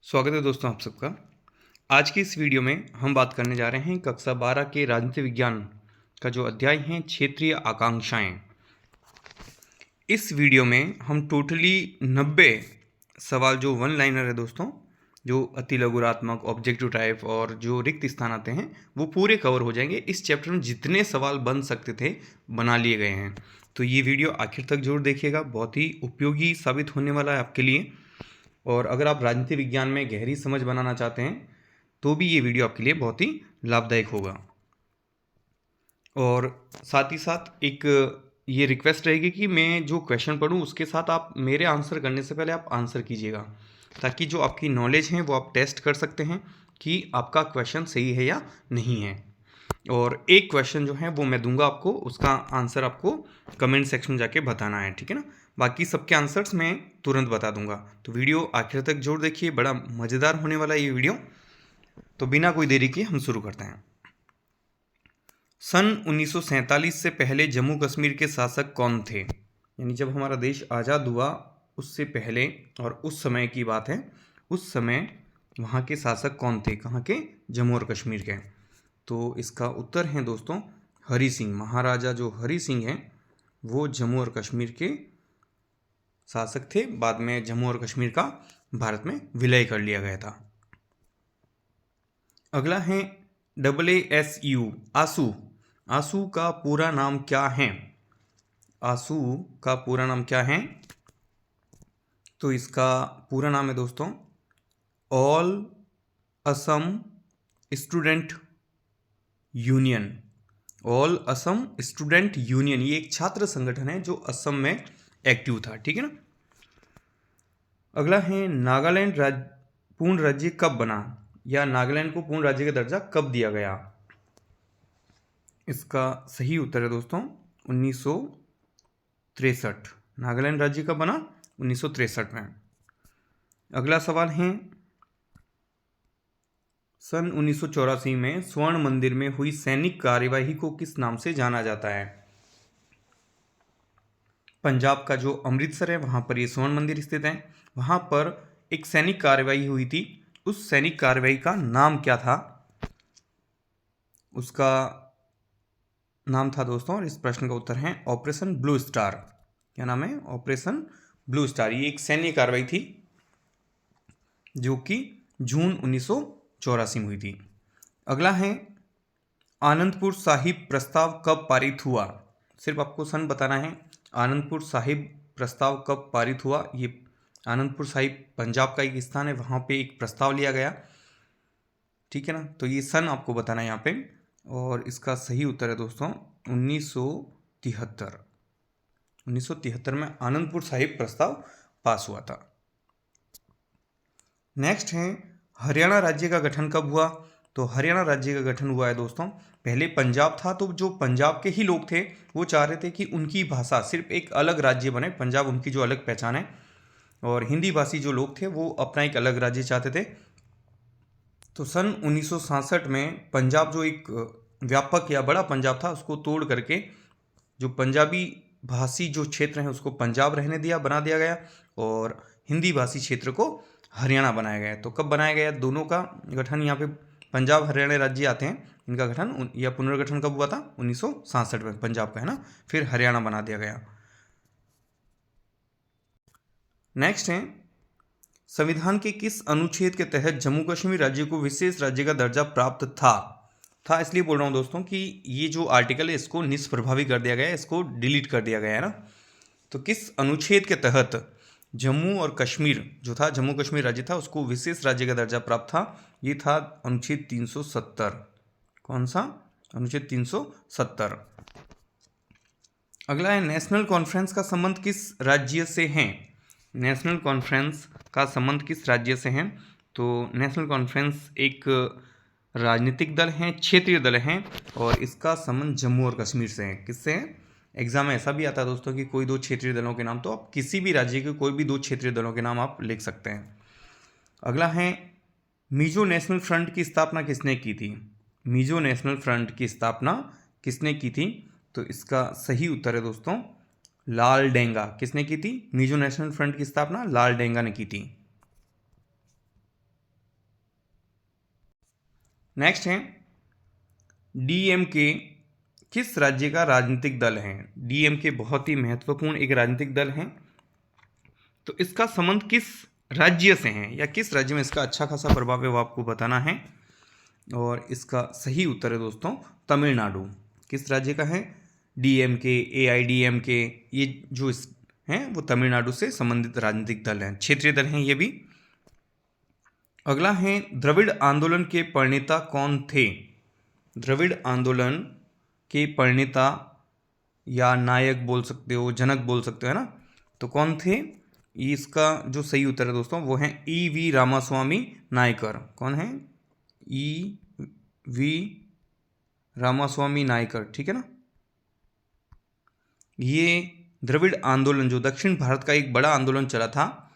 स्वागत है दोस्तों आप सबका। आज की इस वीडियो में हम बात करने जा रहे हैं कक्षा 12 के राजनीति विज्ञान का जो अध्याय है क्षेत्रीय आकांक्षाएं। इस वीडियो में हम टोटली 90 सवाल जो वन लाइनर है दोस्तों, जो अति लघुरात्मक, ऑब्जेक्टिव टाइप और जो रिक्त स्थान आते हैं वो पूरे कवर हो जाएंगे। इस चैप्टर में जितने सवाल बन सकते थे बना लिए गए हैं, तो ये वीडियो आखिर तक जरूर देखिएगा, बहुत ही उपयोगी साबित होने वाला है आपके लिए। और अगर आप राजनीति विज्ञान में गहरी समझ बनाना चाहते हैं तो भी ये वीडियो आपके लिए बहुत ही लाभदायक होगा। और साथ ही साथ एक ये रिक्वेस्ट रहेगी कि मैं जो क्वेश्चन पढ़ूं उसके साथ आप मेरे आंसर करने से पहले आप आंसर कीजिएगा, ताकि जो आपकी नॉलेज है वो आप टेस्ट कर सकते हैं कि आपका क्वेश्चन सही है या नहीं है। और एक क्वेश्चन जो है वो मैं दूंगा आपको, उसका आंसर आपको कमेंट सेक्शन में जाके बताना है, ठीक है ना। बाकी सबके आंसर्स मैं तुरंत बता दूंगा, तो वीडियो आखिर तक जरूर देखिए, बड़ा मज़ेदार होने वाला है ये वीडियो। तो बिना कोई देरी किए हम शुरू करते हैं। सन 1947 से पहले जम्मू कश्मीर के शासक कौन थे? यानी जब हमारा देश आज़ाद हुआ उससे पहले और उस समय की बात है, उस समय वहाँ के शासक कौन थे, कहाँ के? जम्मू और कश्मीर के। तो इसका उत्तर है दोस्तों हरि सिंह। महाराजा जो हरि सिंह हैं वो जम्मू और कश्मीर के शासक थे। बाद में जम्मू और कश्मीर का भारत में विलय कर लिया गया था। अगला है AASU, आसू। आसू का पूरा नाम क्या है? आसू का पूरा नाम क्या है? तो इसका पूरा नाम है दोस्तों all Assam student union. All Assam student union, ये एक छात्र संगठन है जो असम में एक्टिव था, ठीक है ना। अगला है नागालैंड पूर्ण राज्य कब बना, या नागालैंड को पूर्ण राज्य का दर्जा कब दिया गया? इसका सही उत्तर है दोस्तों 1963। नागालैंड राज्य कब बना? 1963 में। अगला सवाल है सन 1984 में स्वर्ण मंदिर में हुई सैनिक कार्यवाही को किस नाम से जाना जाता है? पंजाब का जो अमृतसर है वहाँ पर ये स्वर्ण मंदिर स्थित है। वहाँ पर एक सैनिक कार्यवाही हुई थी, उस सैनिक कार्यवाही का नाम क्या था? उसका नाम था दोस्तों, और इस प्रश्न का उत्तर है ऑपरेशन ब्लू स्टार। क्या नाम है? Operation blue star. ये एक सैन्य कार्रवाई थी जो कि जून 1984 में हुई थी। अगला है आनंदपुर साहिब प्रस्ताव कब पारित हुआ? सिर्फ आपको सन बताना है। आनंदपुर साहिब प्रस्ताव कब पारित हुआ? ये आनंदपुर साहिब पंजाब का एक स्थान है, वहाँ पे एक प्रस्ताव लिया गया, ठीक है ना। तो ये सन आपको बताना है यहाँ पे, और इसका सही उत्तर है दोस्तों 1973। 1973 में आनंदपुर साहिब प्रस्ताव पास हुआ था। नेक्स्ट है हरियाणा राज्य का गठन कब हुआ? तो हरियाणा राज्य का गठन हुआ है दोस्तों, पहले पंजाब था, तो जो पंजाब के ही लोग थे वो चाह रहे थे कि उनकी भाषा सिर्फ एक अलग राज्य बने, पंजाब उनकी जो अलग पहचान है, और हिंदी भाषी जो लोग थे वो अपना एक अलग राज्य चाहते थे। तो सन 1967 में पंजाब जो एक व्यापक या बड़ा पंजाब था उसको तोड़ करके जो पंजाबी भाषी जो क्षेत्र हैं उसको पंजाब रहने दिया, बना दिया गया, और हिंदी भाषी क्षेत्र को हरियाणा बनाया गया। तो कब बनाया गया? दोनों का गठन यहाँ पे पंजाब हरियाणा राज्य आते हैं, इनका गठन या पुनर्गठन कब हुआ था? 1967 में पंजाब का, है ना, फिर हरियाणा बना दिया गया। नेक्स्ट है संविधान के किस अनुच्छेद के तहत जम्मू कश्मीर राज्य को विशेष राज्य का दर्जा प्राप्त था इसलिए बोल रहा हूँ दोस्तों कि ये जो आर्टिकल है इसको निष्प्रभावी कर दिया गया है, इसको डिलीट कर दिया गया है ना। तो किस अनुच्छेद के तहत जम्मू और कश्मीर जो था, जम्मू कश्मीर राज्य था, उसको विशेष राज्य का दर्जा प्राप्त था? ये था अनुच्छेद 370। कौन सा? अनुच्छेद 370। अगला है नेशनल कॉन्फ्रेंस का संबंध किस राज्य से है? नेशनल कॉन्फ्रेंस का संबंध किस राज्य से है? तो नेशनल कॉन्फ्रेंस एक राजनीतिक दल है, क्षेत्रीय दल है, और इसका संबंध जम्मू और कश्मीर से है। किससे है? एग्जाम में ऐसा भी आता है दोस्तों कि कोई दो क्षेत्रीय दलों के नाम, तो आप किसी भी राज्य के कोई भी दो क्षेत्रीय दलों के नाम आप लिख सकते हैं। अगला है मिजो नेशनल फ्रंट की स्थापना किसने की थी? मिजो नेशनल फ्रंट की स्थापना किसने की थी? तो इसका सही उत्तर है दोस्तों लाल डेंगा। किसने की थी मिजो नेशनल फ्रंट की स्थापना? लाल डेंगा ने की थी। नेक्स्ट है डीएमके किस राज्य का राजनीतिक दल है। डीएमके बहुत ही महत्वपूर्ण एक राजनीतिक दल है। तो इसका संबंध किस राज्य से है या किस राज्य में इसका अच्छा खासा प्रभाव है वो आपको बताना है। और इसका सही उत्तर है दोस्तों तमिलनाडु। किस राज्य का है? डीएमके, एआईडीएमके, ये जो हैं वो तमिलनाडु से संबंधित राजनीतिक दल हैं, क्षेत्रीय दल हैं ये भी। अगला है द्रविड़ आंदोलन के प्रणेता कौन थे। द्रविड़ आंदोलन के प्रणेता या नायक बोल सकते हो, जनक बोल सकते हो, है ना। तो कौन थे? इसका जो सही उत्तर है दोस्तों वो है ईवी रामास्वामी नायकर। कौन है? ईवी रामास्वामी नायकर, ठीक है ना। ये द्रविड़ आंदोलन जो दक्षिण भारत का एक बड़ा आंदोलन चला था,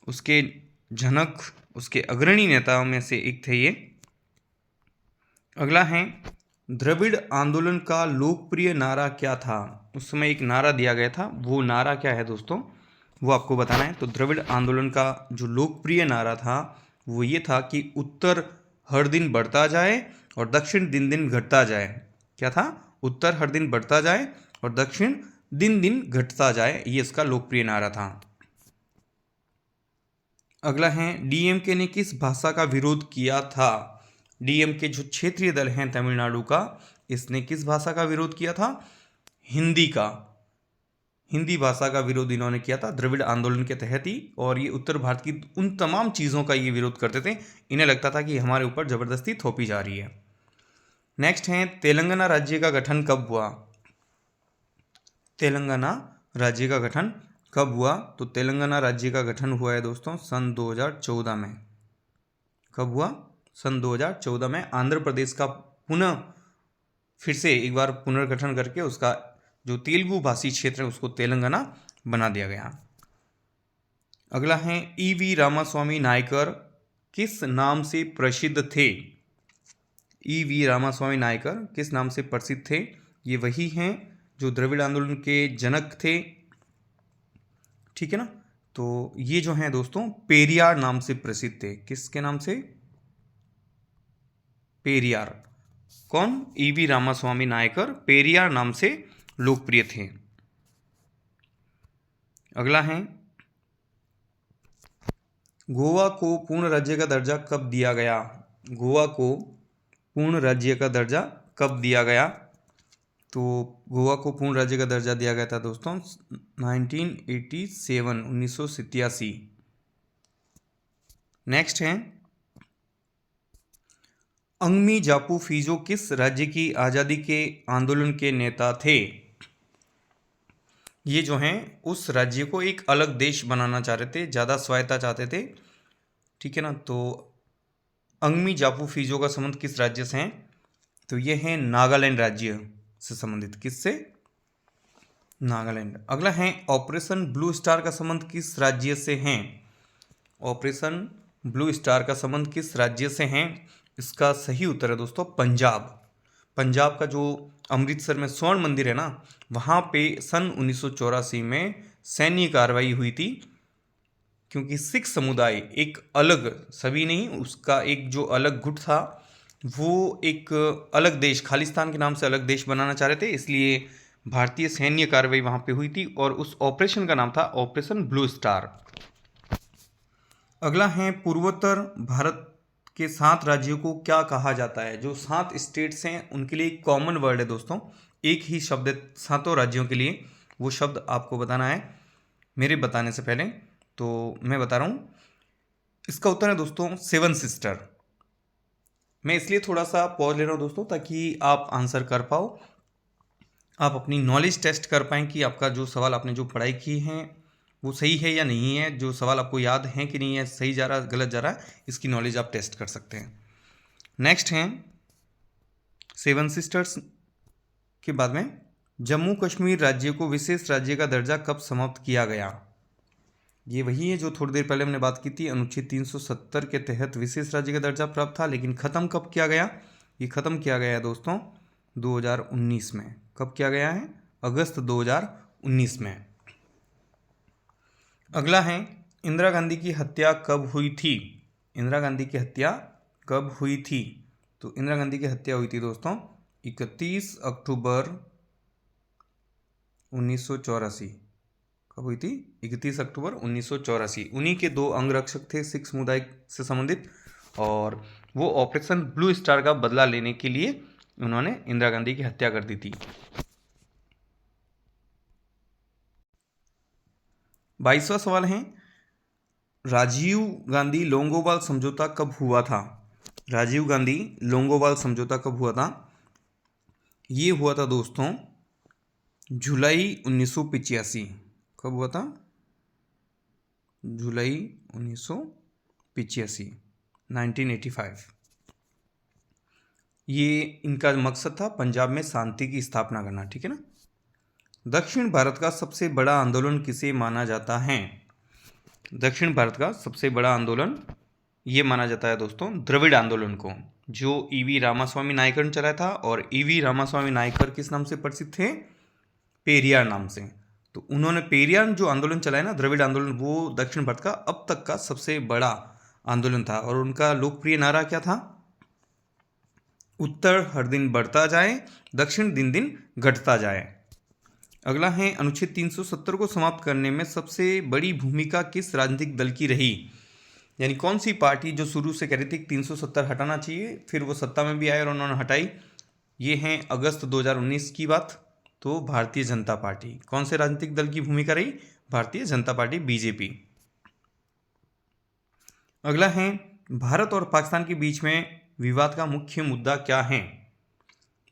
उसके जनक, उसके अग्रणी नेताओं में से एक थे ये। अगला है द्रविड़ आंदोलन का लोकप्रिय नारा क्या था। उस समय एक नारा दिया गया था, वो नारा क्या है दोस्तों वो आपको बताना है। तो द्रविड़ आंदोलन का जो लोकप्रिय नारा था वो ये था कि उत्तर हर दिन बढ़ता जाए और दक्षिण दिन दिन घटता जाए। क्या था? उत्तर हर दिन बढ़ता जाए और दक्षिण दिन दिन घटता जाए, ये इसका लोकप्रिय नारा था। अगला है डीएमके ने किस भाषा का विरोध किया था। डीएमके जो क्षेत्रीय दल हैं तमिलनाडु का, इसने किस भाषा का विरोध किया था? हिंदी का। हिंदी भाषा का विरोध इन्होंने किया था द्रविड़ आंदोलन के तहत ही। और ये उत्तर भारत की उन तमाम चीज़ों का ये विरोध करते थे, इन्हें लगता था कि हमारे ऊपर ज़बरदस्ती थोपी जा रही है। नेक्स्ट है तेलंगाना राज्य का गठन कब हुआ। तेलंगाना राज्य का गठन कब हुआ? तो तेलंगाना राज्य का गठन हुआ है दोस्तों सन 2014 में। कब हुआ? सन 2014 में। आंध्र प्रदेश का पुनः फिर से एक बार पुनर्गठन करके उसका जो तेलुगु भाषी क्षेत्र है उसको तेलंगाना बना दिया गया। अगला है ईवी रामास्वामी नायकर किस नाम से प्रसिद्ध थे। ईवी रामास्वामी नायकर किस नाम से प्रसिद्ध थे? ये वही हैं जो द्रविड़ आंदोलन के जनक थे, ठीक है ना। तो ये जो हैं दोस्तों पेरियार नाम से प्रसिद्ध थे। किसके नाम से? पेरियार। कौन? ईवी रामास्वामी नायकर पेरियार नाम से लोकप्रिय थे। अगला है गोवा को पूर्ण राज्य का दर्जा कब दिया गया। गोवा को पूर्ण राज्य का दर्जा कब दिया गया? तो गोवा को पूर्ण राज्य का दर्जा दिया गया था दोस्तों 1987। नेक्स्ट है अंगमी जापू फिजो किस राज्य की आज़ादी के आंदोलन के नेता थे। ये जो हैं उस राज्य को एक अलग देश बनाना चाह रहे थे, ज़्यादा स्वायत्ता चाहते थे, ठीक है ना। तो अंगमी जापू फिजो का संबंध किस राज्य से है? तो ये है नागालैंड राज्य से संबंधित। किससे? नागालैंड। अगला है ऑपरेशन ब्लू स्टार का संबंध किस राज्य से है। ऑपरेशन ब्लू स्टार का संबंध किस राज्य से है? इसका सही उत्तर है दोस्तों पंजाब। पंजाब का जो अमृतसर में स्वर्ण मंदिर है ना, वहाँ पे सन 1984 में सैन्य कार्रवाई हुई थी, क्योंकि सिख समुदाय एक अलग, सभी नहीं, उसका एक जो अलग गुट था वो एक अलग देश, खालिस्तान के नाम से अलग देश बनाना चाह रहे थे, इसलिए भारतीय सैन्य कार्रवाई वहाँ पे हुई थी और उस ऑपरेशन का नाम था ऑपरेशन ब्लू स्टार। अगला है पूर्वोत्तर भारत के 7 राज्यों को क्या कहा जाता है। जो 7 स्टेट्स हैं उनके लिए एक कॉमन वर्ड है दोस्तों, एक ही शब्द है 7 राज्यों के लिए, वो शब्द आपको बताना है। मेरे बताने से पहले तो मैं बता रहा हूँ, इसका उत्तर है दोस्तों 7 सिस्टर। मैं इसलिए थोड़ा सा पॉज ले रहा हूँ दोस्तों ताकि आप आंसर कर पाओ, आप अपनी नॉलेज टेस्ट कर पाएँ कि आपका जो सवाल आपने जो पढ़ाई की है वो सही है या नहीं है, जो सवाल आपको याद है कि नहीं है, सही जा रहा है गलत जा रहा है, इसकी नॉलेज आप टेस्ट कर सकते हैं। नेक्स्ट हैं 7 सिस्टर्स के बाद में जम्मू कश्मीर राज्य को विशेष राज्य का दर्जा कब समाप्त किया गया। ये वही है जो थोड़ी देर पहले हमने बात की थी, अनुच्छेद 370 के तहत विशेष राज्य का दर्जा प्राप्त था, लेकिन ख़त्म कब किया गया। ये ख़त्म किया गया है दोस्तों 2019 में। कब किया गया है? अगस्त 2019 में। अगला है इंदिरा गांधी की हत्या कब हुई थी। इंदिरा गांधी की हत्या कब हुई थी? तो तो इंदिरा गांधी की हत्या हुई थी दोस्तों 31 अक्टूबर 1984। कब हुई थी? 31 अक्टूबर 1984। उन्हीं के दो अंगरक्षक थे सिख समुदाय से संबंधित, और वो ऑपरेशन ब्लू स्टार का बदला लेने के लिए उन्होंने इंदिरा गांधी की हत्या कर दी थी। 22वां सवाल है, राजीव गांधी लोंगोवाल समझौता कब हुआ था? राजीव गांधी लोंगोवाल समझौता कब हुआ था? ये हुआ था दोस्तों जुलाई 1985। कब हुआ था? जुलाई 1985, 1985। ये इनका मकसद था पंजाब में शांति की स्थापना करना, ठीक है ना। दक्षिण भारत का सबसे बड़ा आंदोलन किसे माना जाता है? दक्षिण भारत का सबसे बड़ा आंदोलन ये माना जाता है दोस्तों द्रविड़ आंदोलन को, जो ईवी रामास्वामी नायकर ने चलाया था। और ईवी रामास्वामी नायकर किस नाम से प्रसिद्ध थे? पेरियार नाम से। तो उन्होंने पेरियार जो आंदोलन चलाया ना, द्रविड़ आंदोलन, वो दक्षिण भारत का अब तक का सबसे बड़ा आंदोलन था। और उनका लोकप्रिय नारा क्या था? उत्तर हर दिन बढ़ता जाए, दक्षिण दिन दिन घटता जाए। अगला है, अनुच्छेद 370 को समाप्त करने में सबसे बड़ी भूमिका किस राजनीतिक दल की रही? यानी कौन सी पार्टी जो शुरू से कह रही थी 370 हटाना चाहिए, फिर वो सत्ता में भी आए और उन्होंने हटाई। ये है अगस्त 2019 की बात। तो भारतीय जनता पार्टी। कौन से राजनीतिक दल की भूमिका रही? Bharatiya Janata party, BJP. अगला है, भारत और पाकिस्तान के बीच में विवाद का मुख्य मुद्दा क्या है?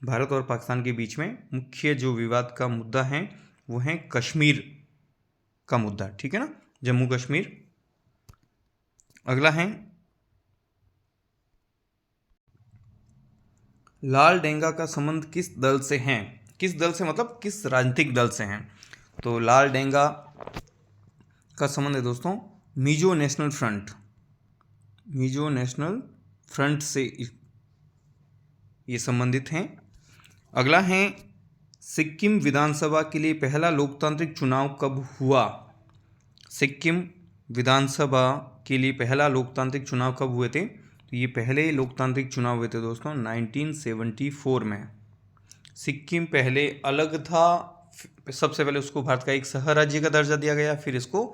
भारत और पाकिस्तान के बीच में मुख्य जो विवाद का मुद्दा है वो है कश्मीर का मुद्दा, ठीक है ना, जम्मू कश्मीर। अगला है, लाल डेंगा का संबंध किस दल से है? किस दल से मतलब किस राजनीतिक दल से है? तो लाल डेंगा का संबंध है दोस्तों Mizo national front, Mizo national front से ये संबंधित हैं। अगला है, सिक्किम विधानसभा के लिए पहला लोकतांत्रिक चुनाव कब हुआ? सिक्किम विधानसभा के लिए पहला लोकतांत्रिक चुनाव कब हुए थे? तो ये पहले लोकतांत्रिक चुनाव हुए थे दोस्तों 1974 में। सिक्किम पहले अलग था, सबसे पहले उसको भारत का एक सह राज्य का दर्जा दिया गया, फिर इसको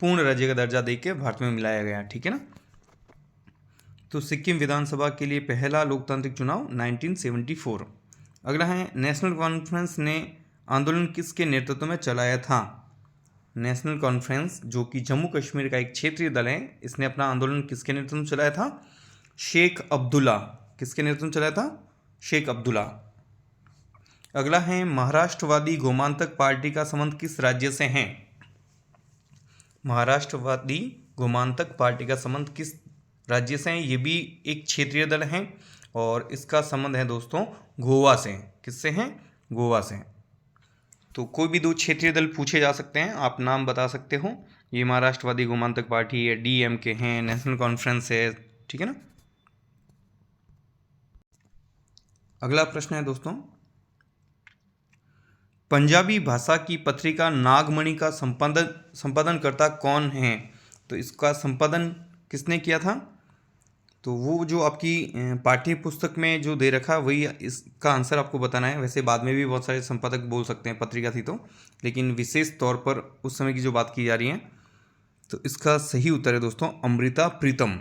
पूर्ण राज्य का दर्जा देकर भारत में मिलाया गया, ठीक है ना। तो सिक्किम विधानसभा के लिए पहला लोकतांत्रिक चुनाव 1974। अगला है, नेशनल कॉन्फ्रेंस ने आंदोलन किसके नेतृत्व में चलाया था? नेशनल कॉन्फ्रेंस जो कि जम्मू कश्मीर का एक क्षेत्रीय दल है, इसने अपना आंदोलन किसके नेतृत्व में चलाया था? शेख अब्दुल्ला। किसके नेतृत्व में चलाया था? शेख अब्दुल्ला। अगला है, महाराष्ट्रवादी गोमांतक पार्टी का संबंध किस राज्य से है? महाराष्ट्रवादी गोमांतक पार्टी का संबंध किस राज्य से है? ये भी एक क्षेत्रीय दल है और इसका संबंध है दोस्तों गोवा से। किससे है? गोवा से। तो कोई भी दो क्षेत्रीय दल पूछे जा सकते हैं, आप नाम बता सकते हो। ये महाराष्ट्रवादी गोमांतक पार्टी है, डीएमके हैं, नेशनल कॉन्फ्रेंस है, ठीक है ना। अगला प्रश्न है दोस्तों, पंजाबी भाषा की पत्रिका नागमणि का संपादनकर्ता कौन है? तो इसका संपादन किसने किया था? तो वो जो आपकी पाठ्य पुस्तक में जो दे रखा वही इसका आंसर आपको बताना है। वैसे बाद में भी बहुत सारे संपादक बोल सकते हैं, पत्रिका थी तो, लेकिन विशेष तौर पर उस समय की जो बात की जा रही है, तो इसका सही उत्तर है दोस्तों अमृता प्रीतम।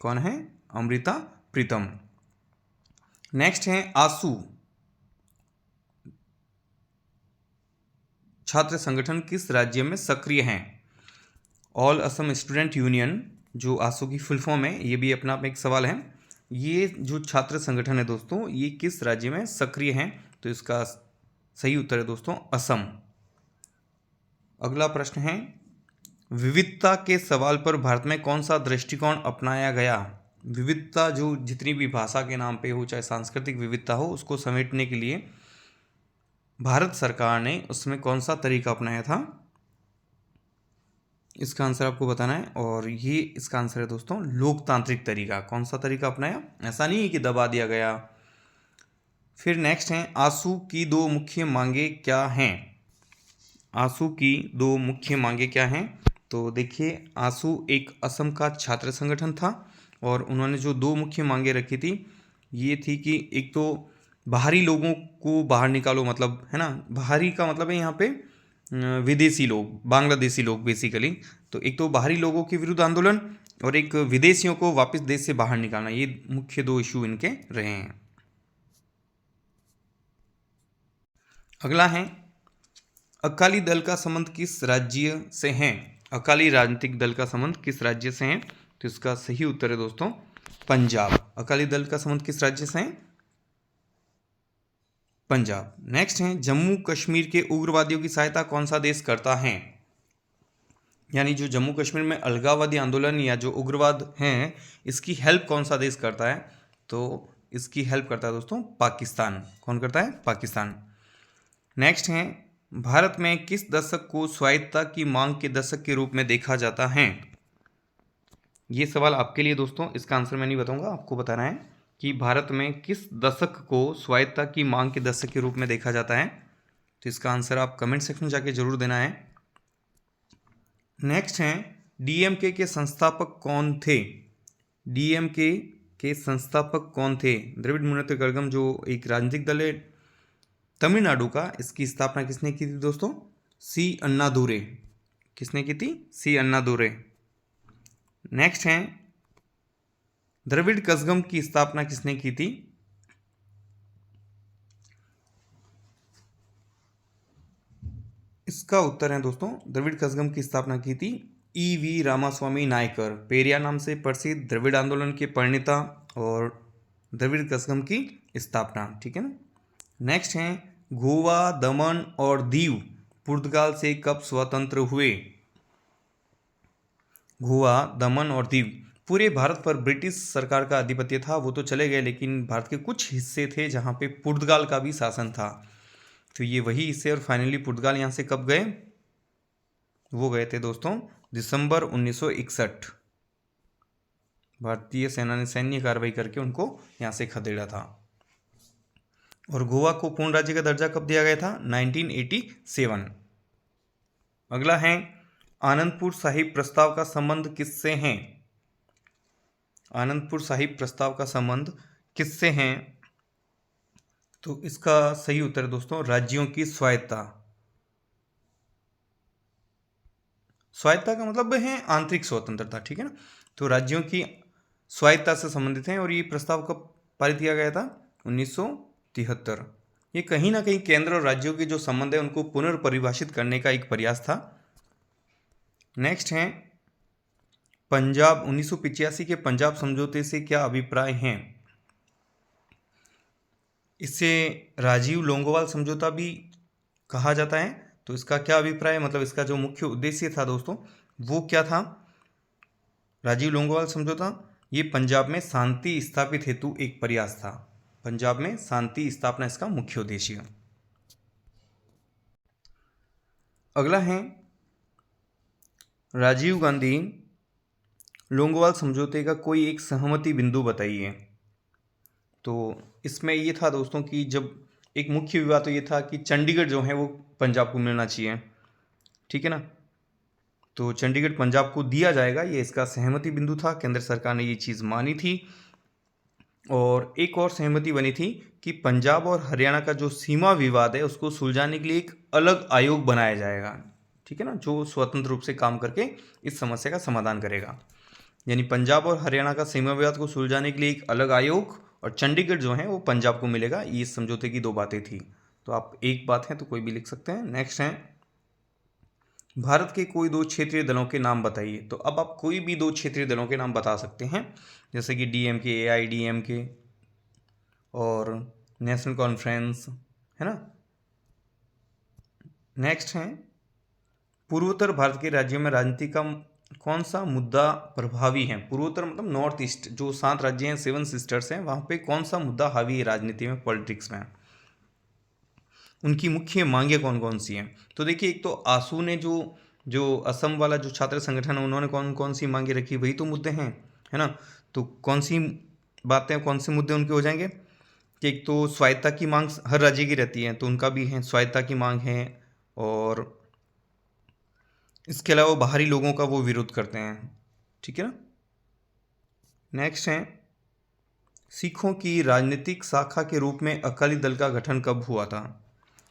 कौन है? अमृता प्रीतम। नेक्स्ट है, आसू छात्र संगठन किस राज्य में सक्रिय हैं? ऑल असम स्टूडेंट यूनियन, जो आसू की फुल फॉर्म है, ये भी अपना आप में एक सवाल है। ये जो छात्र संगठन है दोस्तों, ये किस राज्य में सक्रिय हैं? तो इसका सही उत्तर है दोस्तों असम। अगला प्रश्न है, विविधता के सवाल पर भारत में कौन सा दृष्टिकोण अपनाया गया? विविधता जो जितनी भी भाषा के नाम पे हो, चाहे सांस्कृतिक विविधता हो, उसको समेटने के लिए भारत सरकार ने उसमें कौन सा तरीका अपनाया था? इसका आंसर आपको बताना है, और ये इसका आंसर है दोस्तों लोकतांत्रिक तरीका। कौन सा तरीका अपनाया? ऐसा नहीं है कि दबा दिया गया। फिर नेक्स्ट है, आसू की दो मुख्य मांगे क्या हैं? आसू की दो मुख्य मांगे क्या हैं? तो देखिए, आसू एक असम का छात्र संगठन था और उन्होंने जो दो मुख्य मांगे रखी थी, ये थी कि एक तो बाहरी लोगों को बाहर निकालो, मतलब है ना, बाहरी का मतलब है यहाँ पे विदेशी लोग, बांग्लादेशी लोग बेसिकली। तो एक तो बाहरी लोगों के विरुद्ध आंदोलन और एक विदेशियों को वापस देश से बाहर निकालना, ये मुख्य दो इशू इनके रहे हैं। अगला है अकाली दल का संबंध किस राज्य से है। अकाली राजनीतिक दल का संबंध किस राज्य से है, तो इसका सही उत्तर है दोस्तों पंजाब। अकाली दल का संबंध किस राज्य से है, पंजाब। नेक्स्ट है जम्मू कश्मीर के उग्रवादियों की सहायता कौन सा देश करता है। यानी जो जम्मू कश्मीर में अलगाववादी आंदोलन या जो उग्रवाद हैं, इसकी हेल्प कौन सा देश करता है, तो इसकी हेल्प करता है दोस्तों पाकिस्तान। कौन करता है, पाकिस्तान। नेक्स्ट है भारत में किस दशक को स्वायत्तता की मांग के दशक के रूप में देखा जाता है। ये सवाल आपके लिए दोस्तों, इसका आंसर मैं नहीं बताऊंगा, आपको बताना है कि भारत में किस दशक को स्वायत्तता की मांग के दशक के रूप में देखा जाता है। तो इसका आंसर आप कमेंट सेक्शन में जाके जरूर देना है। नेक्स्ट हैं डीएमके के संस्थापक कौन थे। डीएमके के संस्थापक कौन थे। द्रविड़ मुनेत्र कड़गम जो एक राजनीतिक दल है तमिलनाडु का, इसकी स्थापना किसने की थी दोस्तों, सी अन्नादुरै। किसने की थी, सी अन्नादुरै। नेक्स्ट हैं द्रविड़ कज़गम की स्थापना किसने की थी। इसका उत्तर है दोस्तों द्रविड़ कज़गम की स्थापना की थी ईवी रामास्वामी नायकर, पेरियार नाम से प्रसिद्ध द्रविड़ आंदोलन के प्रणेता और द्रविड़ कज़गम की स्थापना। ठीक है ना। नेक्स्ट हैं गोवा, दमन और दीव पुर्तगाल से कब स्वतंत्र हुए। गोवा, दमन और दीव, पूरे भारत पर ब्रिटिश सरकार का आधिपत्य था, वो तो चले गए, लेकिन भारत के कुछ हिस्से थे जहाँ पे पुर्तगाल का भी शासन था। तो ये वही हिस्से, और फाइनली पुर्तगाल यहाँ से कब गए, वो गए थे दोस्तों दिसंबर 1961। भारतीय सेना ने सैन्य कार्रवाई करके उनको यहाँ से खदेड़ा था। और गोवा को पूर्ण राज्य का दर्जा कब दिया गया था, 1987। अगला है आनंदपुर साहिब प्रस्ताव का संबंध किससे है। आनंदपुर साहिब प्रस्ताव का संबंध किससे है, तो इसका सही उत्तर है दोस्तों राज्यों की स्वायत्ता। स्वायत्ता का मतलब है आंतरिक स्वतंत्रता। ठीक है ना। तो राज्यों की स्वायत्ता से संबंधित है, और ये प्रस्ताव कब पारित किया गया था, 1973। ये कहीं ना कहीं केंद्र और राज्यों के जो संबंध है उनको पुनर्परिभाषित करने का एक प्रयास था। नेक्स्ट है पंजाब 1985 के पंजाब समझौते से क्या अभिप्राय हैं। इसे राजीव लोंगोवाल समझौता भी कहा जाता है। तो इसका क्या अभिप्राय है, मतलब इसका जो मुख्य उद्देश्य था दोस्तों वो क्या था। राजीव लोंगोवाल समझौता ये पंजाब में शांति स्थापित हेतु एक प्रयास था। पंजाब में शांति स्थापना इसका मुख्य उद्देश्य। अगला है राजीव गांधी लोंगोवाल समझौते का कोई एक सहमति बिंदु बताइए। तो इसमें ये था दोस्तों कि जब एक मुख्य विवाद तो ये था कि चंडीगढ़ जो है वो पंजाब को मिलना चाहिए। ठीक है ना। तो चंडीगढ़ पंजाब को दिया जाएगा, ये इसका सहमति बिंदु था। केंद्र सरकार ने ये चीज़ मानी थी। और एक और सहमति बनी थी कि पंजाब और हरियाणा का जो सीमा विवाद है उसको सुलझाने के लिए एक अलग आयोग बनाया जाएगा। ठीक है ना, जो स्वतंत्र रूप से काम करके इस समस्या का समाधान करेगा। यानी पंजाब और हरियाणा का सीमा विवाद को सुलझाने के लिए एक अलग आयोग, और चंडीगढ़ जो है वो पंजाब को मिलेगा। ये इस समझौते की दो बातें थी। तो आप एक बात है तो कोई भी लिख सकते हैं। नेक्स्ट है भारत के कोई दो क्षेत्रीय दलों के नाम बताइए। तो अब आप कोई भी दो क्षेत्रीय दलों के नाम बता सकते हैं, जैसे कि डीएमके, एआईडीएमके और नेशनल कॉन्फ्रेंस, है ना। नेक्स्ट है पूर्वोत्तर भारत के राज्यों में राजनीति का कौन सा मुद्दा प्रभावी है। पूर्वोत्तर मतलब नॉर्थ ईस्ट, जो 7 राज्य हैं, 7 सिस्टर्स हैं, वहाँ पे कौन सा मुद्दा हावी है राजनीति में, पॉलिटिक्स में, उनकी मुख्य मांगे कौन कौन सी हैं। तो देखिए एक तो आसू ने जो जो असम वाला जो छात्र संगठन है उन्होंने कौन कौन सी मांगे रखी, वही तो मुद्दे हैं, है ना। तो कौन सी बातें, कौन से मुद्दे उनके हो जाएंगे कि एक तो स्वायत्ता की मांग हर राज्य की रहती है, तो उनका भी है, स्वायत्ता की मांग है। और इसके अलावा बाहरी लोगों का वो विरोध करते हैं। ठीक है ना। नेक्स्ट है सिखों की राजनीतिक शाखा के रूप में अकाली दल का गठन कब हुआ था?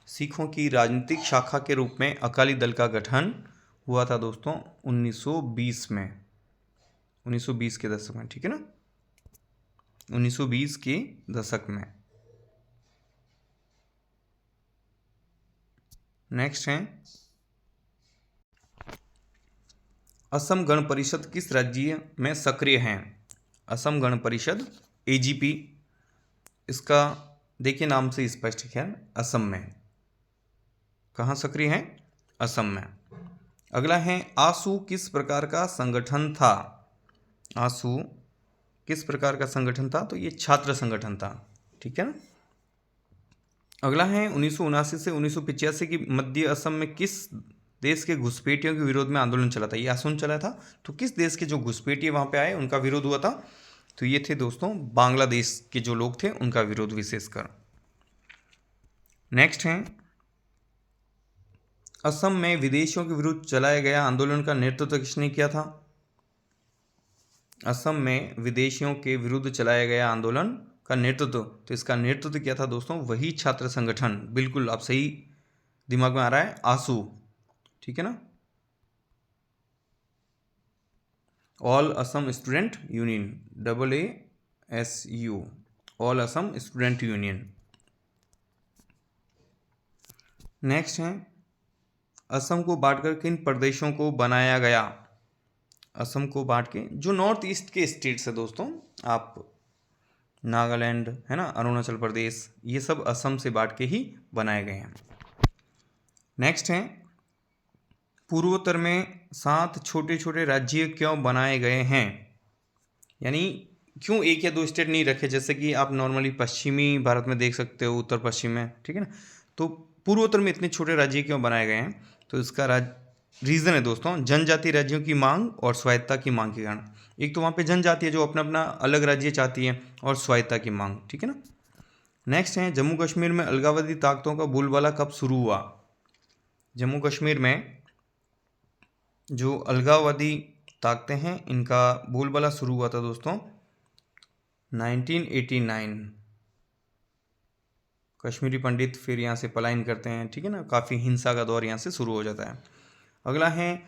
सिखों की राजनीतिक शाखा के रूप में अकाली दल का गठन हुआ था दोस्तों 1920 में, 1920 के दशक में, ठीक है ना, 1920 के दशक में। नेक्स्ट है, असम गण परिषद किस राज्य में सक्रिय है? असम गण परिषद एजीपी, इसका देखिए नाम से स्पष्ट है, असम में। कहाँ सक्रिय है? असम में। अगला है, आसू किस प्रकार का संगठन था? आसू किस प्रकार का संगठन था? तो ये छात्र संगठन था, ठीक है ना। अगला है, 1979 से 1985 की मध्य असम में किस देश के घुसपैठियों के विरोध में आंदोलन चला था? ये आंदोलन चला था, तो किस देश के जो घुसपैठिए वहां पे आए उनका विरोध हुआ था? तो ये थे दोस्तों बांग्लादेश के जो लोग थे उनका विरोध विशेषकर। नेक्स्ट है, असम में विदेशियों के विरुद्ध चलाया गया आंदोलन का नेतृत्व किसने किया था? असम में विदेशियों के विरुद्ध चलाया गया आंदोलन का नेतृत्व, तो इसका नेतृत्व किया था दोस्तों वही छात्र संगठन, बिल्कुल आप सही दिमाग में आ रहा है, आसू, ठीक है ना, all Assam student union, AASU, all Assam student union. Next है, असम को बांटकर किन प्रदेशों को बनाया गया? असम को बांट के जो नॉर्थ ईस्ट के स्टेट्स है दोस्तों, आप नागालैंड है ना, अरुणाचल प्रदेश, ये सब असम से बांट के ही बनाए गए हैं। नेक्स्ट है, पूर्वोत्तर में 7 छोटे छोटे राज्य क्यों बनाए गए हैं? यानी क्यों 1 या 2 स्टेट नहीं रखे, जैसे कि आप नॉर्मली पश्चिमी भारत में देख सकते हो, उत्तर पश्चिम में, ठीक है ना। तो पूर्वोत्तर में इतने छोटे राज्य क्यों बनाए गए हैं? तो इसका रीज़न है दोस्तों जनजाति राज्यों की मांग और स्वायत्ता की मांग के कारण। एक तो वहाँ पे जनजाति है जो अपना अपना अलग राज्य चाहती है, और स्वायत्ता की मांग, ठीक है ना। नेक्स्ट है, जम्मू कश्मीर में अलगाववादी ताकतों का बोलबाला कब शुरू हुआ? जम्मू कश्मीर में जो अलगाववादी ताकतें हैं इनका बोलबाला शुरू हुआ था दोस्तों 1989। कश्मीरी पंडित फिर यहाँ से पलायन करते हैं, ठीक है ना, काफ़ी हिंसा का दौर यहाँ से शुरू हो जाता है। अगला है,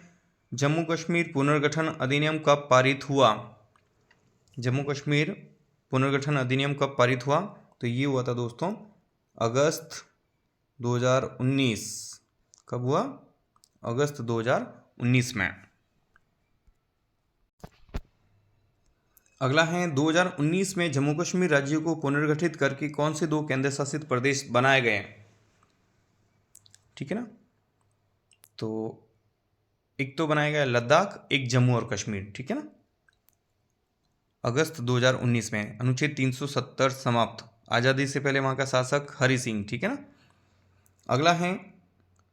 जम्मू कश्मीर पुनर्गठन अधिनियम कब पारित हुआ? जम्मू कश्मीर पुनर्गठन अधिनियम कब पारित हुआ? तो ये हुआ था दोस्तों अगस्त 2019। कब हुआ? अगस्त 2019 में। अगला है, 2019 में जम्मू कश्मीर राज्य को पुनर्गठित करके कौन से 2 केंद्र शासित प्रदेश बनाए गए? ठीक है ना, तो एक तो बनाया गया लद्दाख, एक जम्मू और कश्मीर, ठीक है ना। अगस्त 2019 में अनुच्छेद 370 समाप्त, आज़ादी से पहले वहाँ का शासक हरि सिंह, ठीक है ना। अगला है,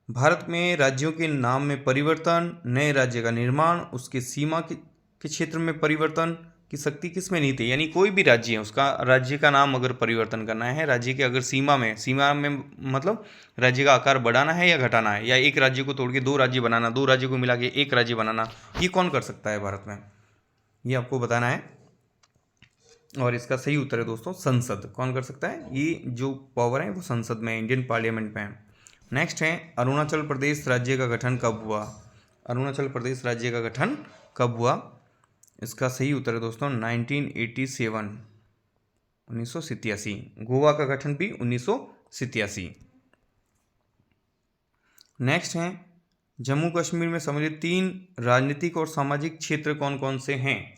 भारत में राज्यों के नाम में परिवर्तन, नए राज्य का निर्माण, उसके सीमा के क्षेत्र में परिवर्तन की शक्ति किस में नहीं थी? यानी कोई भी राज्य है उसका राज्य का नाम अगर परिवर्तन करना है, राज्य के अगर सीमा में मतलब राज्य का आकार बढ़ाना है या घटाना है, या एक राज्य को तोड़ के 2 राज्य बनाना, 2 राज्य को मिला के 1 राज्य बनाना, ये कौन कर सकता है भारत में? ये आपको बताना है, और इसका सही उत्तर है दोस्तों संसद। कौन कर सकता है? ये जो पावर है वो संसद में, इंडियन पार्लियामेंट में है। नेक्स्ट है, अरुणाचल प्रदेश राज्य का गठन कब हुआ? अरुणाचल प्रदेश राज्य का गठन कब हुआ? इसका सही उत्तर है दोस्तों 1987, 1987। गोवा का गठन भी 1987। नेक्स्ट है, जम्मू कश्मीर में सम्मिलित 3 राजनीतिक और सामाजिक क्षेत्र कौन कौन से हैं?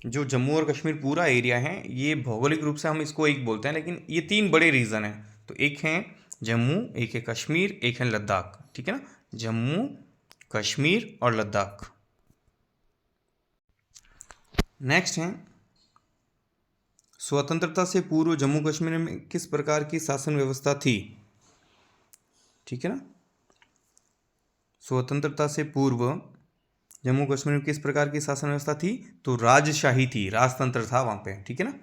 जो जम्मू और कश्मीर पूरा एरिया है, ये भौगोलिक रूप से हम इसको एक बोलते हैं, लेकिन ये 3 बड़े रीजन हैं। तो एक है जम्मू, एक है कश्मीर, एक है लद्दाख, ठीक है ना, जम्मू, कश्मीर और लद्दाख। नेक्स्ट है, स्वतंत्रता से पूर्व जम्मू कश्मीर में किस प्रकार की शासन व्यवस्था थी? ठीक है ना, स्वतंत्रता से पूर्व जम्मू कश्मीर में किस प्रकार की शासन व्यवस्था थी? तो राजशाही थी, राजतंत्र था वहां पे, ठीक है ना।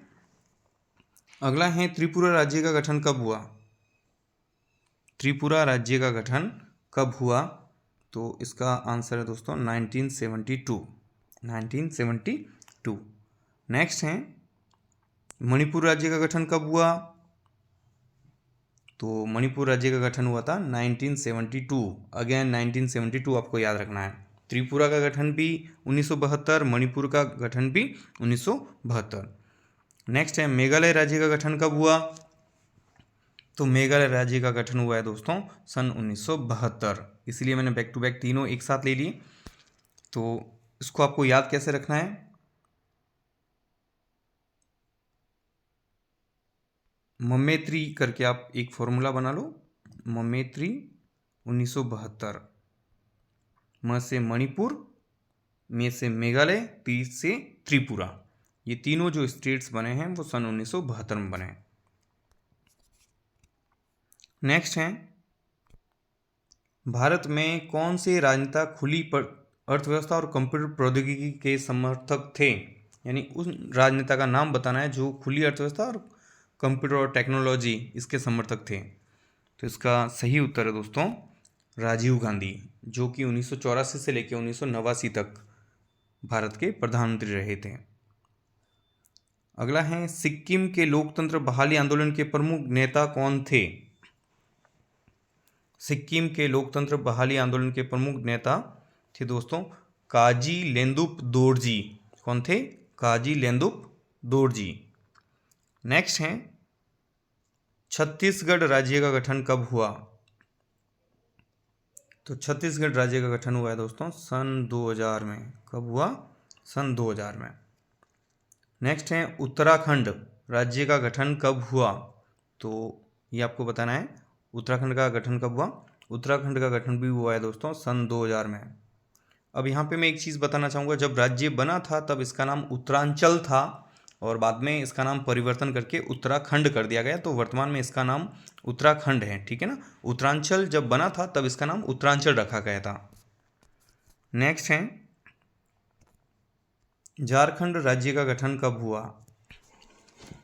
अगला है, त्रिपुरा राज्य का गठन कब हुआ? त्रिपुरा राज्य का गठन कब हुआ? तो इसका आंसर है दोस्तों 1972, 1972। नेक्स्ट है, मणिपुर राज्य का गठन कब हुआ? तो मणिपुर राज्य का गठन हुआ था 1972। अगेन 1972 आपको याद रखना है। त्रिपुरा का गठन भी 1972, मणिपुर का गठन भी 1972। नेक्स्ट है मेघालय राज्य का गठन कब हुआ? तो मेघालय राज्य का गठन हुआ है दोस्तों सन 1972। इसलिए मैंने बैक टू बैक तीनों एक साथ ले लिए। तो इसको आपको याद कैसे रखना है? ममेत्री करके आप एक फॉर्मूला बना लो। ममेत्री 1972। म से मणिपुर, में से मेघालय, ती से त्रिपुरा। ये तीनों जो स्टेट्स बने हैं वो सन 1972 में बने। नेक्स्ट है भारत में कौन से राजनेता खुली अर्थव्यवस्था और कंप्यूटर प्रौद्योगिकी के समर्थक थे? यानी उस राजनेता का नाम बताना है जो खुली अर्थव्यवस्था और कंप्यूटर और टेक्नोलॉजी इसके समर्थक थे। तो इसका सही उत्तर है दोस्तों राजीव गांधी, जो कि 1984 से लेकर 1989 तक भारत के प्रधानमंत्री रहे थे। अगला है सिक्किम के लोकतंत्र बहाली आंदोलन के प्रमुख नेता कौन थे? सिक्किम के लोकतंत्र बहाली आंदोलन के प्रमुख नेता थे दोस्तों काजी लेंदुप दोरजी। कौन थे? काजी लेंदुप दोरजी। नेक्स्ट है छत्तीसगढ़ राज्य का गठन कब हुआ? तो छत्तीसगढ़ राज्य का गठन हुआ है दोस्तों सन 2000 में। कब हुआ? सन 2000 में। नेक्स्ट है उत्तराखंड राज्य का गठन कब हुआ? तो ये आपको बताना है उत्तराखंड का गठन कब हुआ। उत्तराखंड का गठन भी हुआ है दोस्तों सन 2000 में। अब यहाँ पे मैं एक चीज़ बताना चाहूँगा, जब राज्य बना था तब इसका नाम उत्तरांचल था और बाद में इसका नाम परिवर्तन करके उत्तराखंड कर दिया गया। तो वर्तमान में इसका नाम उत्तराखंड है, ठीक है ना। उत्तरांचल जब बना था तब इसका नाम उत्तरांचल रखा गया था। नेक्स्ट है झारखंड राज्य का गठन कब हुआ?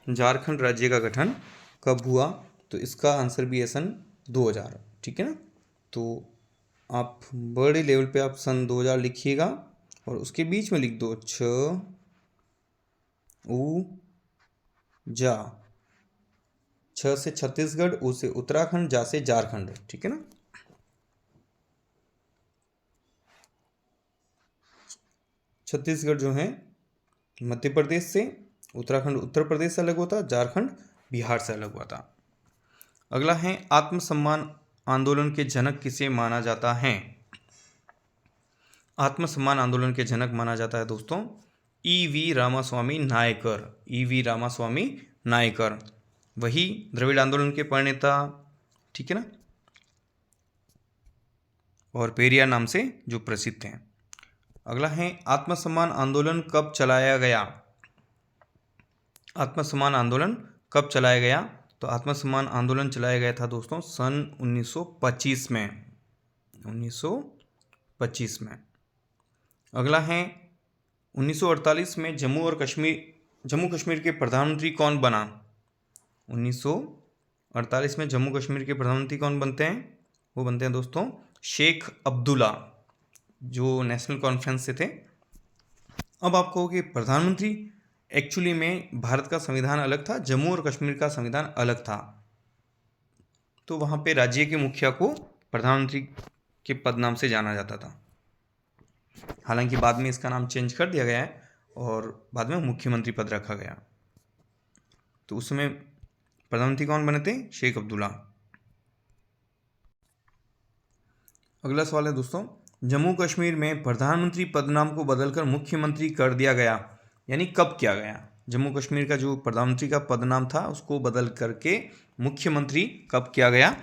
झारखंड राज्य का गठन कब हुआ? तो इसका आंसर भी है सन 2000, ठीक है ना। तो आप बड़े लेवल पे आप सन 2000 लिखिएगा और उसके बीच में लिख दो छ उ जा। छ से छत्तीसगढ़, उ से उत्तराखंड, जा से झारखंड, ठीक है ना। छत्तीसगढ़ जो है मध्य प्रदेश से, उत्तराखंड उत्तर प्रदेश से अलग होता, झारखंड बिहार से अलग हुआ था। अगला है आत्मसम्मान आंदोलन के जनक किसे माना जाता है? आत्मसम्मान आंदोलन के जनक माना जाता है दोस्तों ईवी रामास्वामी नायकर। ईवी रामास्वामी नायकर, वही द्रविड़ आंदोलन के प्रणेता, ठीक है ना, और पेरियार नाम से जो प्रसिद्ध हैं। अगला है आत्मसम्मान आंदोलन कब चलाया गया? आत्मसम्मान आंदोलन कब चलाया गया? तो आत्मसम्मान आंदोलन चलाया गया था दोस्तों सन 1925 में। 1925 में। अगला है 1948 में जम्मू कश्मीर के प्रधानमंत्री कौन बना? 1948 में जम्मू कश्मीर के प्रधानमंत्री कौन बनते हैं? वो बनते हैं दोस्तों शेख अब्दुल्ला, जो नेशनल कॉन्फ्रेंस से थे। अब आपको कि प्रधानमंत्री एक्चुअली में भारत का संविधान अलग था, जम्मू और कश्मीर का संविधान अलग था, तो वहाँ पे राज्य के मुखिया को प्रधानमंत्री के पद नाम से जाना जाता था। हालांकि बाद में इसका नाम चेंज कर दिया गया है और बाद में मुख्यमंत्री पद रखा गया। तो उस समय प्रधानमंत्री कौन बने थे? शेख अब्दुल्ला। अगला सवाल है दोस्तों जम्मू कश्मीर में प्रधानमंत्री पदनाम को बदलकर मुख्यमंत्री कर दिया गया, यानी कब किया गया? जम्मू कश्मीर का जो प्रधानमंत्री का पदनाम था उसको बदल करके मुख्यमंत्री कब किया गया?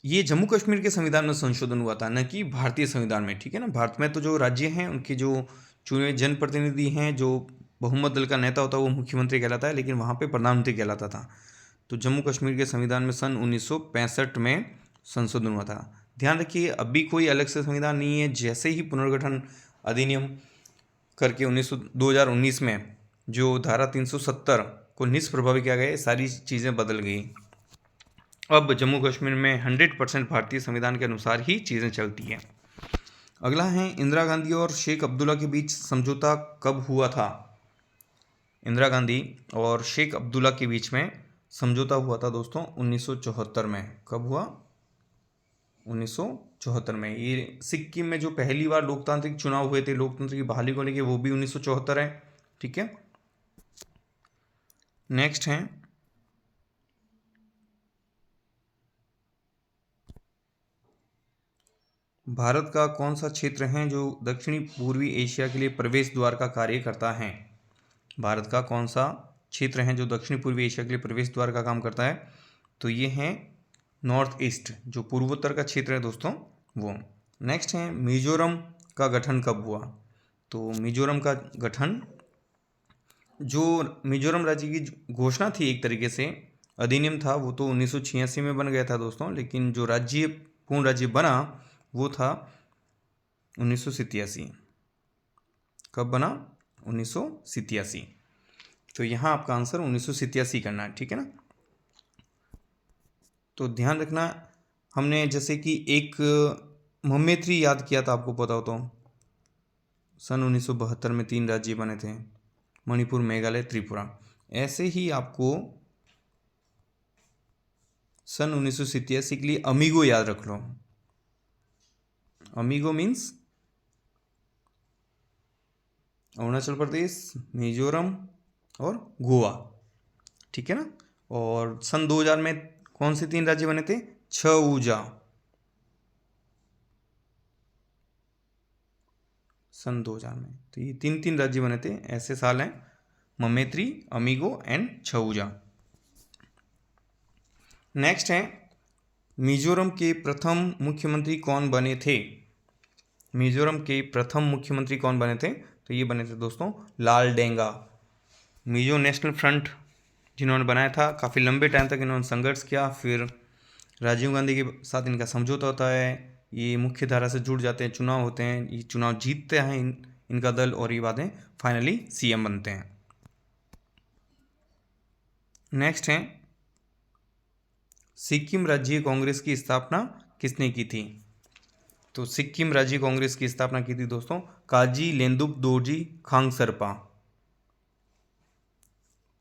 ये जम्मू कश्मीर के संविधान में संशोधन हुआ था, न कि भारतीय संविधान में, ठीक है ना। भारत में तो जो राज्य हैं उनके जो चुने जनप्रतिनिधि हैं, जो बहुमत दल का नेता होता है वो मुख्यमंत्री कहलाता है, लेकिन वहाँ पे प्रधानमंत्री कहलाता था। तो जम्मू कश्मीर के संविधान में सन 1965 में संशोधन हुआ था। ध्यान रखिए अभी कोई अलग से संविधान नहीं है, जैसे ही पुनर्गठन अधिनियम करके 2019 में जो धारा 370 को निष्प्रभावी किया गया, सारी चीज़ें बदल गई। अब जम्मू कश्मीर में 100% भारतीय संविधान के अनुसार ही चीज़ें चलती हैं। अगला है इंदिरा गांधी और शेख अब्दुल्ला के बीच समझौता कब हुआ था? इंदिरा गांधी और शेख अब्दुल्ला के बीच में समझौता हुआ था दोस्तों 1974 में। कब हुआ? 1974 में। ये सिक्किम में जो पहली बार लोकतांत्रिक चुनाव हुए थे लोकतंत्र की बहाली को लेके, वो भी 1974 है। ठीक है, नेक्स्ट है भारत का कौन सा क्षेत्र है जो दक्षिणी पूर्वी एशिया के लिए प्रवेश द्वार का कार्य करता है? भारत का कौन सा क्षेत्र है जो दक्षिणी पूर्वी एशिया के लिए प्रवेश द्वार का काम करता है? तो ये है नॉर्थ ईस्ट, जो पूर्वोत्तर का क्षेत्र है दोस्तों, वो। नेक्स्ट है मिजोरम का गठन कब हुआ? तो मिजोरम का गठन, जो मिजोरम राज्य की घोषणा थी एक तरीके से, अधिनियम था, वो तो 1986 में बन गया था दोस्तों, लेकिन जो राज्य पूर्ण राज्य बना वो था 1987। कब बना? 1987। तो यहाँ आपका आंसर 1987 करना है, ठीक है ना। तो ध्यान रखना, हमने जैसे कि एक ममेत्री याद किया था, आपको पता हो तो, सन 1972 में 3 राज्य बने थे, मणिपुर, मेघालय, त्रिपुरा। ऐसे ही आपको सन 1987 के लिए अमीगो याद रख लो। अमीगो मीन्स अरुणाचल प्रदेश, मिजोरम और गोवा, ठीक है ना। और सन 2000 में कौन से 3 राज्य बने थे? छऊजा। सन 2000 में तो ये 3 राज्य बने थे, ऐसे साल हैं, ममेत्री, अमीगो एंड छऊजा। नेक्स्ट है मिजोरम के प्रथम मुख्यमंत्री कौन बने थे? मिजोरम के प्रथम मुख्यमंत्री कौन बने थे? तो ये बने थे दोस्तों लाल डेंगा। मिजो नेशनल फ्रंट जिन्होंने बनाया था, काफ़ी लंबे टाइम तक इन्होंने संघर्ष किया, फिर राजीव गांधी के साथ इनका समझौता होता है, ये मुख्य धारा से जुड़ जाते हैं, चुनाव होते हैं, ये चुनाव जीतते हैं इनका दल, और ये बातें फाइनली सीएम बनते हैं। नेक्स्ट है सिक्किम राज्य कांग्रेस की स्थापना किसने की थी? तो सिक्किम राज्य कांग्रेस की स्थापना की थी दोस्तों काजी लेंदुप दोरजी खांगसरपा।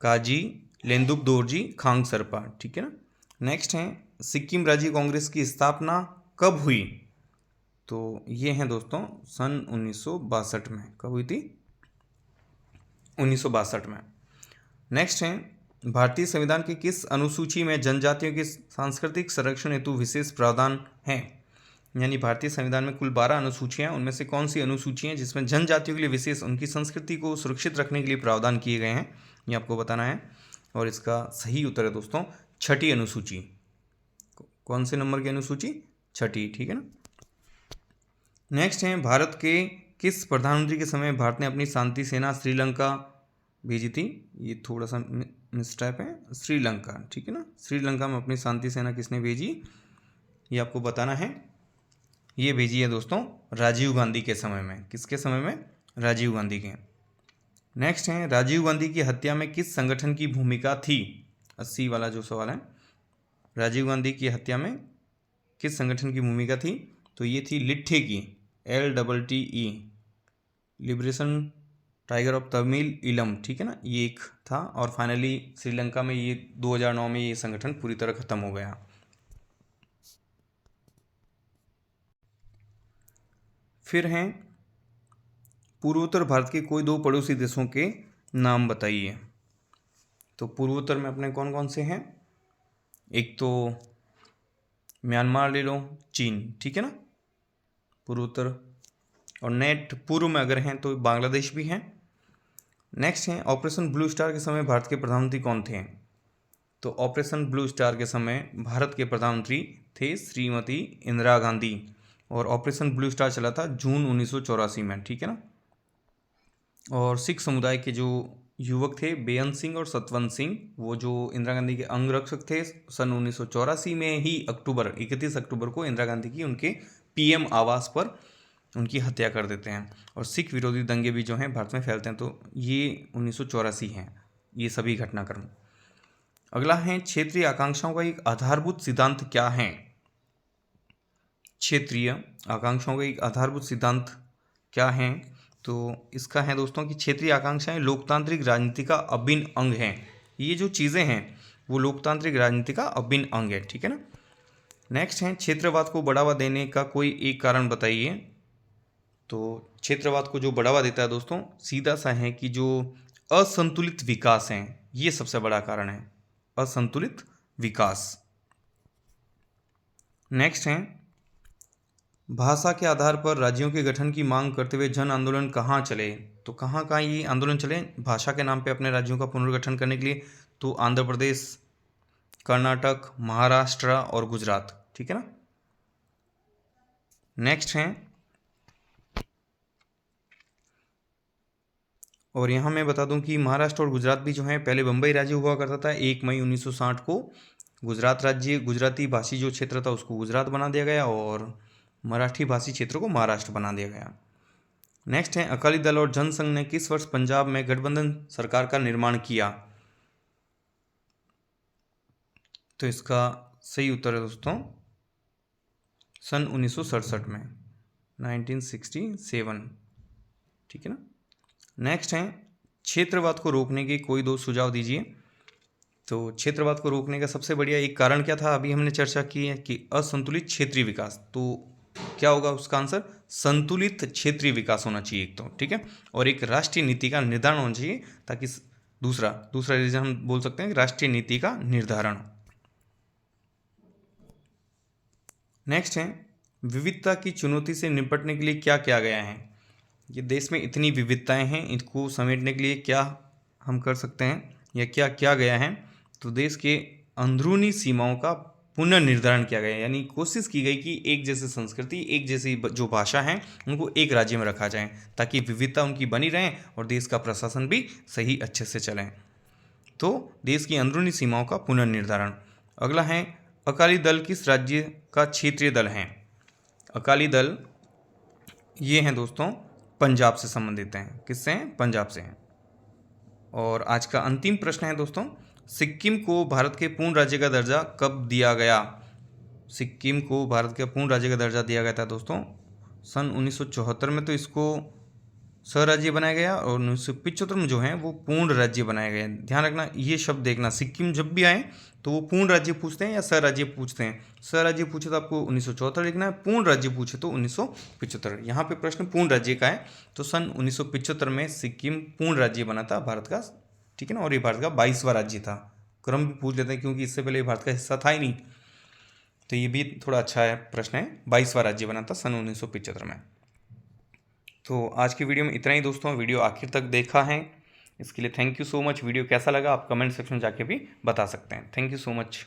काजी लेंदुप दोरजी खांगसरपा, ठीक है ना। नेक्स्ट है सिक्किम राज्य कांग्रेस की स्थापना कब हुई? तो ये हैं दोस्तों सन 1962 में। कब हुई थी? 1962 में। नेक्स्ट है भारतीय संविधान के किस अनुसूची में जनजातियों के सांस्कृतिक संरक्षण हेतु विशेष प्रावधान हैं? यानी भारतीय संविधान में कुल 12 अनुसूचियां, उनमें से कौन सी अनुसूची हैं जिसमें जनजातियों के लिए विशेष उनकी संस्कृति को सुरक्षित रखने के लिए प्रावधान किए गए हैं, ये आपको बताना है। और इसका सही उत्तर है दोस्तों छठी अनुसूची। कौन से नंबर की अनुसूची? छठी, ठीक है ना। नेक्स्ट है भारत के किस प्रधानमंत्री के समय भारत ने अपनी शांति सेना श्रीलंका भेजी थी? ये थोड़ा सा मिसटाइप है, श्रीलंका, ठीक है ना। श्रीलंका में अपनी शांति सेना किसने भेजी, ये आपको बताना है। ये भेजी है दोस्तों राजीव गांधी के समय में। किसके समय में? राजीव गांधी के। नेक्स्ट है राजीव गांधी की हत्या में किस संगठन की भूमिका थी? 80 वाला जो सवाल है, राजीव गांधी की हत्या में किस संगठन की भूमिका थी? तो ये थी लिट्ठे की, LTTE, liberation tiger of Tamil इलम, ठीक है ना, ये एक था। और फाइनली श्रीलंका में ये 2009 में ये संगठन पूरी तरह खत्म हो गया। फिर हैं पूर्वोत्तर भारत के कोई 2 पड़ोसी देशों के नाम बताइए। तो पूर्वोत्तर में अपने कौन कौन से हैं? एक तो म्यांमार ले लो, चीन, ठीक है ना, पूर्वोत्तर। और नेट पूर्व में अगर हैं तो बांग्लादेश भी हैं। नेक्स्ट है ऑपरेशन ब्लू स्टार के समय भारत के प्रधानमंत्री कौन थे? तो ऑपरेशन ब्लू स्टार के समय भारत के प्रधानमंत्री थे श्रीमती इंदिरा गांधी। और ऑपरेशन ब्लू स्टार चला था जून 1984 में, ठीक है ना। और सिख समुदाय के जो युवक थे बेअंत सिंह और सतवंत सिंह, वो जो इंदिरा गांधी के अंगरक्षक थे, सन 1984 में ही 31 अक्टूबर को इंदिरा गांधी की उनके PM आवास पर उनकी हत्या कर देते हैं। और सिख विरोधी दंगे भी जो हैं भारत में फैलते हैं। तो ये 1984 हैं ये सभी घटनाक्रम। अगला है क्षेत्रीय आकांक्षाओं का एक आधारभूत सिद्धांत क्या है? क्षेत्रीय आकांक्षाओं का एक आधारभूत सिद्धांत क्या है? तो इसका है दोस्तों कि क्षेत्रीय आकांक्षाएं लोकतांत्रिक राजनीति का अभिन्न अंग हैं। ये जो चीज़ें हैं वो लोकतांत्रिक राजनीति का अभिन्न अंग है, ठीक है ना। नेक्स्ट है क्षेत्रवाद को बढ़ावा देने का कोई एक कारण बताइए। तो क्षेत्रवाद को जो बढ़ावा देता है दोस्तों, सीधा सा है कि जो असंतुलित विकास है, ये सबसे बड़ा कारण है, असंतुलित विकास। नेक्स्ट है भाषा के आधार पर राज्यों के गठन की मांग करते हुए जन आंदोलन कहाँ चले। तो कहाँ कहाँ ये आंदोलन चले भाषा के नाम पे अपने राज्यों का पुनर्गठन करने के लिए। तो आंध्र प्रदेश, कर्नाटक, महाराष्ट्र और गुजरात, ठीक है ना। नेक्स्ट है, और यहाँ मैं बता दूं कि महाराष्ट्र और गुजरात भी जो है पहले बम्बई राज्य हुआ करता था। 1 मई 1960 को गुजरात राज्य, गुजराती भाषी जो क्षेत्र था उसको गुजरात बना दिया गया और मराठी भाषी क्षेत्र को महाराष्ट्र बना दिया गया। नेक्स्ट है अकाली दल और जनसंघ ने किस वर्ष पंजाब में गठबंधन सरकार का निर्माण किया। तो इसका सही उत्तर है दोस्तों सन 1967 में, 1967, ठीक है ना। नेक्स्ट है क्षेत्रवाद को रोकने के कोई 2 सुझाव दीजिए। तो क्षेत्रवाद को रोकने का सबसे बढ़िया एक कारण क्या था, अभी हमने चर्चा की है कि असंतुलित क्षेत्रीय विकास। तो क्या होगा उसका आंसर, संतुलित क्षेत्रीय विकास होना चाहिए एक तो, ठीक है। और एक राष्ट्रीय नीति का निर्धारण होना चाहिए ताकि दूसरा रीजन हम बोल सकते हैं राष्ट्रीय नीति का निर्धारण। नेक्स्ट है विविधता की चुनौती से निपटने के लिए क्या किया गया है। ये देश में इतनी विविधताएं हैं, इनको समेटने के लिए क्या हम कर सकते हैं या क्या किया गया है। तो देश के अंदरूनी सीमाओं का पुनर्निर्धारण किया गया, यानी कोशिश की गई कि एक जैसी संस्कृति, एक जैसी जो भाषा है उनको एक राज्य में रखा जाए ताकि विविधता उनकी बनी रहे और देश का प्रशासन भी सही अच्छे से चले। तो देश की अंदरूनी सीमाओं का पुनर्निर्धारण। अगला है अकाली दल किस राज्य का क्षेत्रीय दल है। अकाली दल ये हैं दोस्तों पंजाब से संबंधित हैं। किससे हैं, पंजाब से हैं। और आज का अंतिम प्रश्न है दोस्तों, सिक्किम को भारत के पूर्ण राज्य का दर्जा कब दिया गया। सिक्किम को भारत के पूर्ण राज्य का दर्जा दिया गया था दोस्तों सन 1974 में। तो इसको स्वराज्य बनाया गया और 1975 में जो है वो पूर्ण राज्य बनाया गया। ध्यान रखना ये शब्द देखना, सिक्किम जब भी आए तो वो पूर्ण राज्य पूछते हैं या स्वराज्य पूछते हैं। स्वराज्य पूछे तो आपको 1974 लिखना है, पूर्ण राज्य पूछे तो 1975। यहाँ पे प्रश्न पूर्ण राज्य का है। तो सन 1975 में सिक्किम पूर्ण राज्य बना था भारत का, ठीक है ना। और ये भारत का 22वां राज्य था। क्रम भी पूछ लेते हैं क्योंकि इससे पहले भारत का हिस्सा था ही नहीं। तो ये भी थोड़ा अच्छा है प्रश्न है, 22वां राज्य बना था सन 1975 में। तो आज की वीडियो में इतना ही दोस्तों। वीडियो आखिर तक देखा है इसके लिए thank you so much. Video कैसा लगा आप कमेंट सेक्शन में जाके भी बता सकते हैं। Thank you so much.